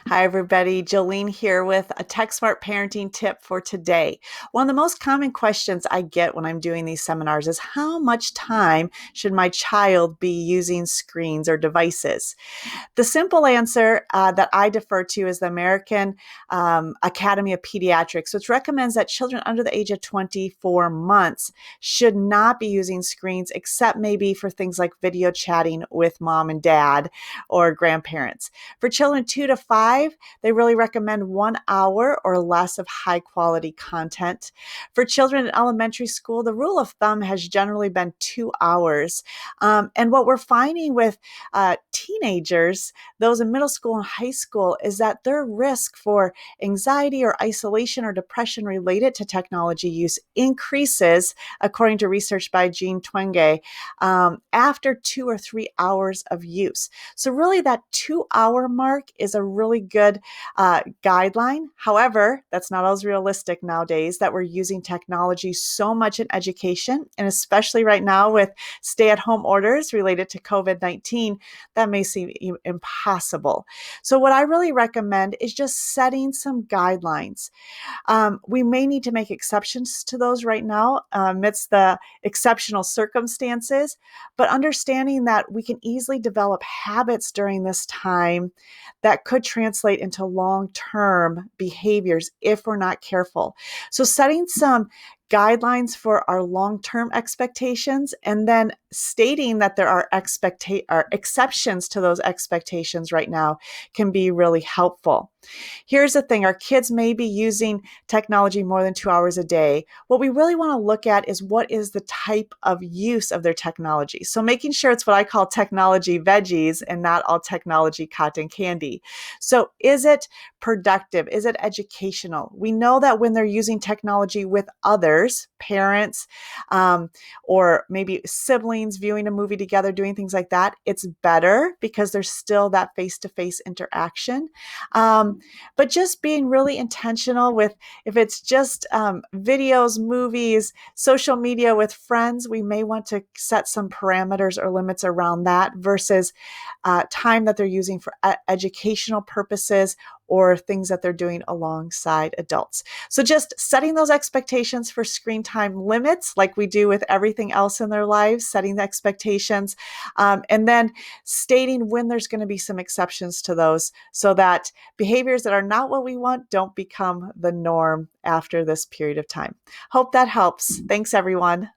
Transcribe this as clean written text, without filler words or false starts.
Hi, everybody. Jolene here with a TechSmart parenting tip for today. One of the most common questions I get when I'm doing these seminars is how much time should my child be using screens or devices? The simple answer that I defer to is the American Academy of Pediatrics, which recommends that children under the age of 24 months should not be using screens except maybe for things like video chatting with mom and dad or grandparents. For children 2 to 5, they really recommend 1 hour or less of high quality content. For children in elementary school, the rule of thumb has generally been 2 hours. And what we're finding with teenagers, those in middle school and high school, is that their risk for anxiety or isolation or depression related to technology use increases, according to research by Jean Twenge, after 2 or 3 hours of use. So really that 2 hour mark is a really good guideline. However, that's not always realistic nowadays that we're using technology so much in education, and especially right now with stay-at-home orders related to COVID-19, that may seem impossible. So what I really recommend is just setting some guidelines. We may need to make exceptions to those right now amidst the exceptional circumstances, but understanding that we can easily develop habits during this time that could translate into long-term behaviors if we're not careful. So setting some guidelines for our long-term expectations and then stating that there are exceptions to those expectations right now can be really helpful. Here's the thing, our kids may be using technology more than 2 hours a day. What we really want to look at is what is the type of use of their technology. So making sure it's what I call technology veggies and not all technology cotton candy. So is it productive? Is it educational? We know that when they're using technology with others, parents, or maybe siblings viewing a movie together, doing things like that, it's better because there's still that face-to-face interaction. But just being really intentional with, if it's just videos, movies, social media with friends, we may want to set some parameters or limits around that versus time that they're using for educational purposes or things that they're doing alongside adults. So just setting those expectations for screen time limits, like we do with everything else in their lives, setting the expectations, and then stating when there's going to be some exceptions to those so that behaviors that are not what we want don't become the norm after this period of time. Hope that helps. Thanks, everyone.